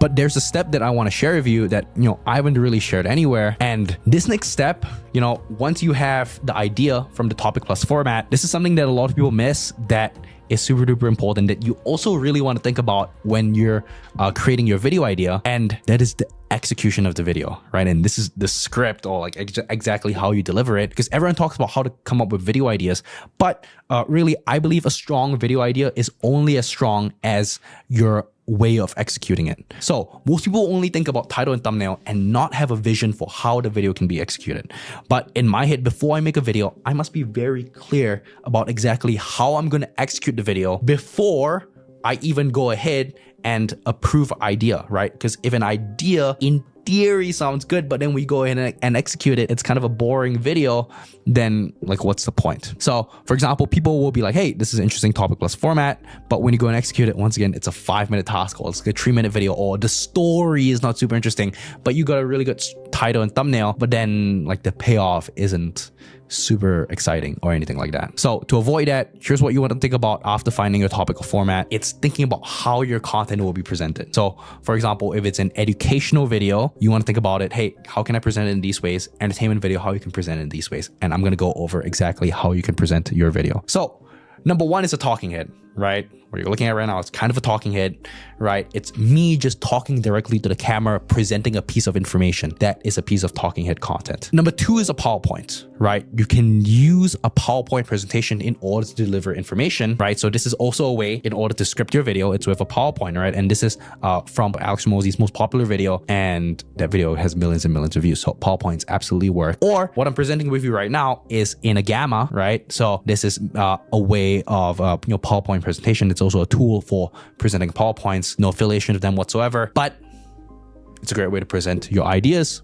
But there's a step that I want to share with you that, I haven't really shared anywhere. And this next step, once you have the idea from the topic plus format, this is something that a lot of people miss that is super duper important that you also really want to think about when you're creating your video idea, and that is the execution of the video, right? And this is the script, or like exactly how you deliver it, because everyone talks about how to come up with video ideas, but really I believe a strong video idea is only as strong as your way of executing it. So most people only think about title and thumbnail and not have a vision for how the video can be executed. But in my head, before I make a video, I must be very clear about exactly how I'm going to execute the video before I even go ahead and approve idea, right? Because if an idea in theory sounds good, but then we go in and execute it, it's kind of a boring video, then like what's the point? So for example, people will be like, hey, this is an interesting topic plus format, but when you go and execute it, once again, it's a 5-minute task, or it's like a 3-minute video, or the story is not super interesting, but you got a really good title and thumbnail, but then like the payoff isn't super exciting or anything like that. So to avoid that, here's what you want to think about after finding your topic or format. It's thinking about how your content will be presented. So for example, if it's an educational video, you want to think about it, hey, how can I present it in these ways? Entertainment video, how you can present it in these ways. And I'm going to go over exactly how you can present your video. So number one is a talking head, right? What you're looking at right now, it's kind of a talking head, right? It's me just talking directly to the camera, presenting a piece of information. That is a piece of talking head content. Number two is a PowerPoint, right? You can use a PowerPoint presentation in order to deliver information, right? So this is also a way in order to script your video. It's with a PowerPoint, right? And this is from Alex Hormozi's most popular video, and that video has millions and millions of views. So PowerPoint's absolutely worth. Or what I'm presenting with you right now is in a Gamma, right? So this is a way of PowerPoint presentation. It's also a tool for presenting PowerPoints, no affiliation of them whatsoever, but it's a great way to present your ideas.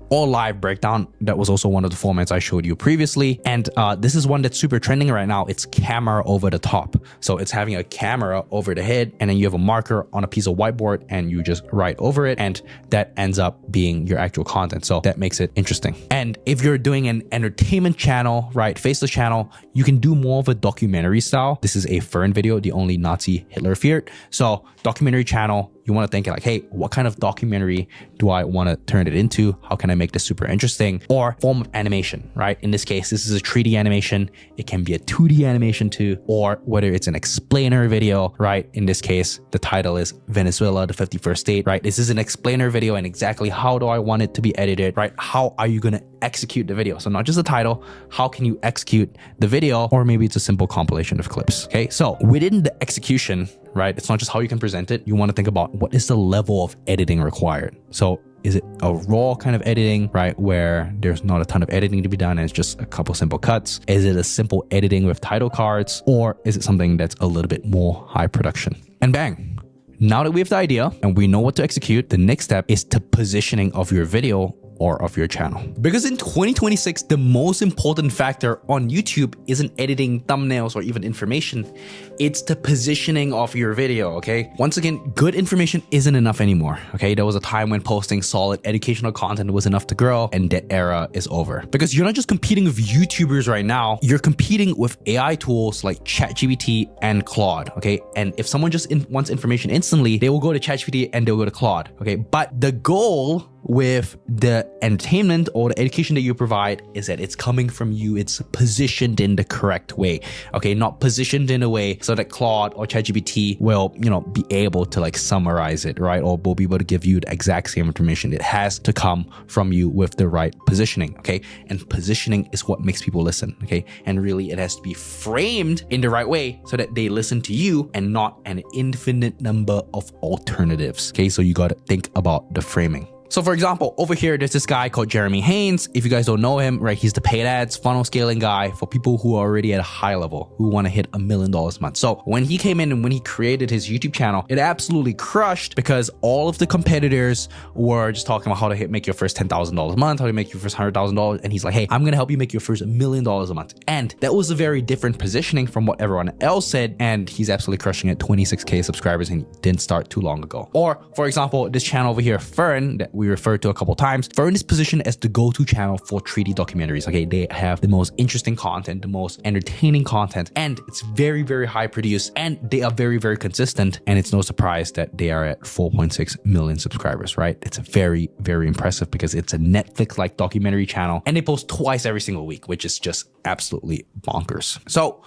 Or live breakdown, that was also one of the formats I showed you previously. And this is one that's super trending right now. It's camera over the top. So it's having a camera over the head, and then you have a marker on a piece of whiteboard and you just write over it, and that ends up being your actual content. So that makes it interesting. And if you're doing an entertainment channel, right, faceless channel, you can do more of a documentary style. This is a Fern video, the only Nazi Hitler feared. So documentary channel, you want to think like, hey, what kind of documentary do I want to turn it into? How can I make this super interesting? Or form of animation, right? In this case, this is a 3D animation. It can be a 2D animation too, or whether it's an explainer video, right? In this case, the title is Venezuela, the 51st state, right? This is an explainer video, and exactly how do I want it to be edited, right? How are you going to execute the video? So not just the title, how can you execute the video? Or maybe it's a simple compilation of clips. Okay, so within the execution, right, it's not just how you can present it. You want to think about what is the level of editing required. So is it a raw kind of editing, right, where there's not a ton of editing to be done and it's just a couple simple cuts? Is it a simple editing with title cards? Or is it something that's a little bit more high production? And bang, now that we have the idea and we know what to execute, the next step is the positioning of your video or of your channel. Because in 2026, the most important factor on YouTube isn't editing thumbnails or even information. It's the positioning of your video, okay? Once again, good information isn't enough anymore, okay? There was a time when posting solid educational content was enough to grow, and that era is over. Because you're not just competing with YouTubers right now, you're competing with AI tools like ChatGPT and Claude, okay? And if someone just wants information instantly, they will go to ChatGPT and they'll go to Claude, okay? But the goal with the entertainment or the education that you provide is that it's coming from you. It's positioned in the correct way, okay? Not positioned in a way so that Claude or ChatGPT will, be able to like summarize it, right? Or will be able to give you the exact same information. It has to come from you with the right positioning, okay? And positioning is what makes people listen, okay? And really it has to be framed in the right way so that they listen to you and not an infinite number of alternatives, okay? So you got to think about the framing. So for example, over here, there's this guy called Jeremy Haynes. If you guys don't know him, right, he's the paid ads funnel scaling guy for people who are already at a high level, who want to hit $1 million a month. So when he came in and when he created his YouTube channel, it absolutely crushed because all of the competitors were just talking about how to make your first $10,000 a month, how to make your first $100,000. And he's like, hey, I'm going to help you make your first $1 million a month. And that was a very different positioning from what everyone else said. And he's absolutely crushing it, 26K subscribers, and he didn't start too long ago. Or for example, this channel over here, Fern, that we we referred to a couple times. Fern is positioned as the go-to channel for 3D documentaries. Okay, they have the most interesting content, the most entertaining content, and it's very, very high produced, and they are very, very consistent. And it's no surprise that they are at 4.6 million subscribers, right? It's very, very impressive because it's a Netflix-like documentary channel, and they post twice every single week, which is just absolutely bonkers. So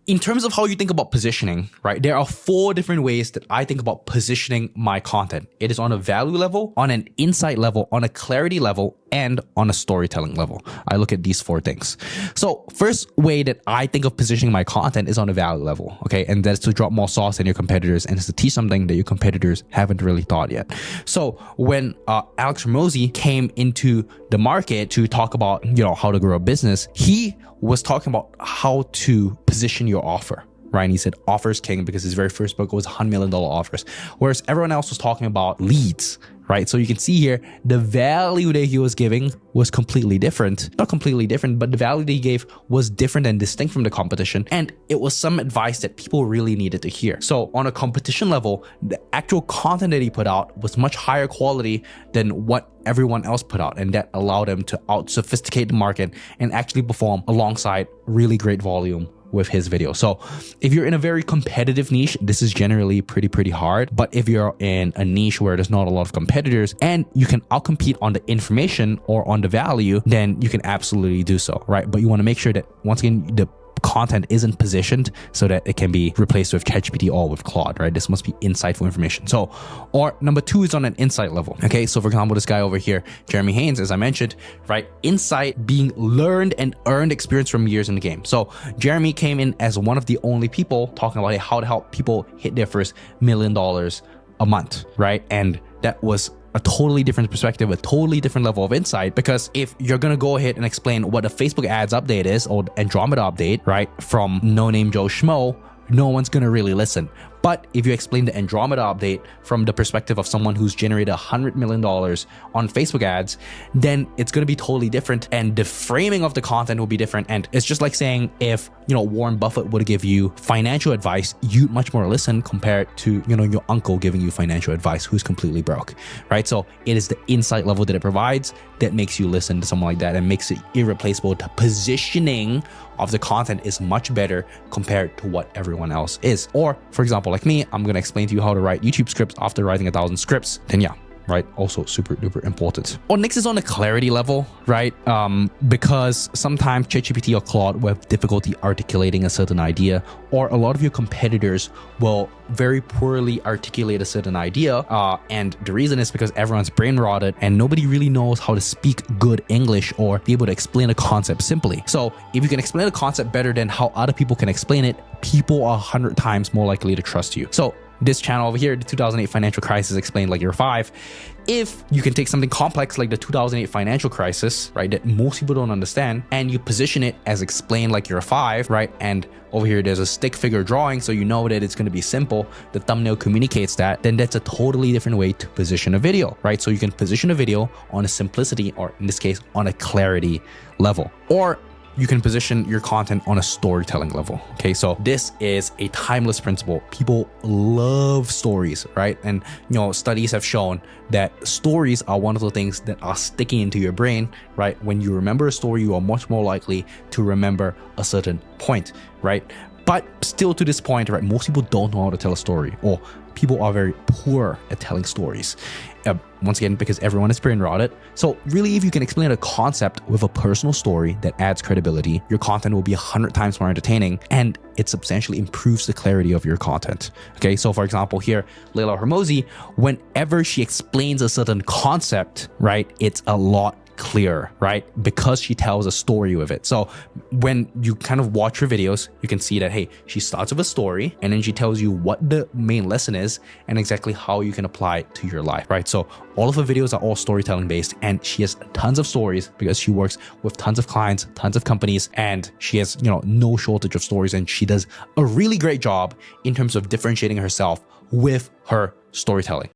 in terms of how you think about positioning, right, there are 4 different ways that I think about positioning my content. It is on a value level, on an insight level, on a clarity level, and on a storytelling level. I look at these 4 things. So first way that I think of positioning my content is on a value level, okay? And that's to drop more sauce than your competitors, and it's to teach something that your competitors haven't really thought yet. So when Alex Hormozi came into the market to talk about, how to grow a business, he was talking about how to position your offer, right? And he said offers king because his very first book was $100 million offers, whereas everyone else was talking about leads, right? So you can see here, the value that he was giving was completely different. Not completely different, but the value that he gave was different and distinct from the competition. And it was some advice that people really needed to hear. So on a competition level, the actual content that he put out was much higher quality than what everyone else put out. And that allowed him to out-sophisticate the market and actually perform alongside really great volume with his video. So if you're in a very competitive niche, this is generally pretty hard. But if you're in a niche where there's not a lot of competitors and you can outcompete on the information or on the value, then you can absolutely do so, right? But you want to make sure that, once again, the content isn't positioned so that it can be replaced with ChatGPT or with Claude, right? This must be insightful information. So, or number 2 is on an insight level. Okay, so for example, this guy over here, Jeremy Haynes, as I mentioned, right? Insight being learned and earned experience from years in the game. So Jeremy came in as one of the only people talking about how to help people hit their first $1 million a month, right? And that was a totally different perspective, a totally different level of insight, because if you're going to go ahead and explain what a Facebook ads update is or Andromeda update, right, from No Name Joe Schmo, no one's going to really listen. But if you explain the Andromeda update from the perspective of someone who's generated $100 million on Facebook ads, then it's going to be totally different, and the framing of the content will be different. And it's just like saying, if Warren Buffett would give you financial advice, you'd much more listen compared to your uncle giving you financial advice who's completely broke, right? So it is the insight level that it provides that makes you listen to someone like that and makes it irreplaceable. The positioning of the content is much better compared to what everyone else is. Or for example, like me, I'm going to explain to you how to write YouTube scripts after writing 1,000 scripts. Then yeah, right? Also super duper important. Or next is on the clarity level, right? Because sometimes ChatGPT or Claude will have difficulty articulating a certain idea, or a lot of your competitors will very poorly articulate a certain idea. And the reason is because everyone's brain rotted and nobody really knows how to speak good English or be able to explain a concept simply. So if you can explain a concept better than how other people can explain it, people are 100 times more likely to trust you. So this channel over here, the 2008 financial crisis explained like you're 5. If you can take something complex like the 2008 financial crisis, right, that most people don't understand, and you position it as explained like you're 5, right, and over here there's a stick figure drawing, so you know that it's going to be simple, the thumbnail communicates that, then that's a totally different way to position a video, right? So you can position a video on a simplicity, or in this case, on a clarity level. Or you can position your content on a storytelling level. Okay, so this is a timeless principle. People love stories, right? And studies have shown that stories are one of the things that are sticking into your brain, right? When you remember a story, you are much more likely to remember a certain point, right? But still to this point, right, most people don't know how to tell a story, or people are very poor at telling stories. Once again, because everyone is brain rotted. So really, if you can explain a concept with a personal story that adds credibility, your content will be 100 times more entertaining, and it substantially improves the clarity of your content. Okay, so for example here, Leila Hormozi, whenever she explains a certain concept, right, it's a lot clear, right? Because she tells a story with it. So when you kind of watch her videos, you can see that, hey, she starts with a story and then she tells you what the main lesson is and exactly how you can apply it to your life, right? So all of her videos are all storytelling based, and she has tons of stories because she works with tons of clients, tons of companies, and she has, no shortage of stories, and she does a really great job in terms of differentiating herself with her storytelling.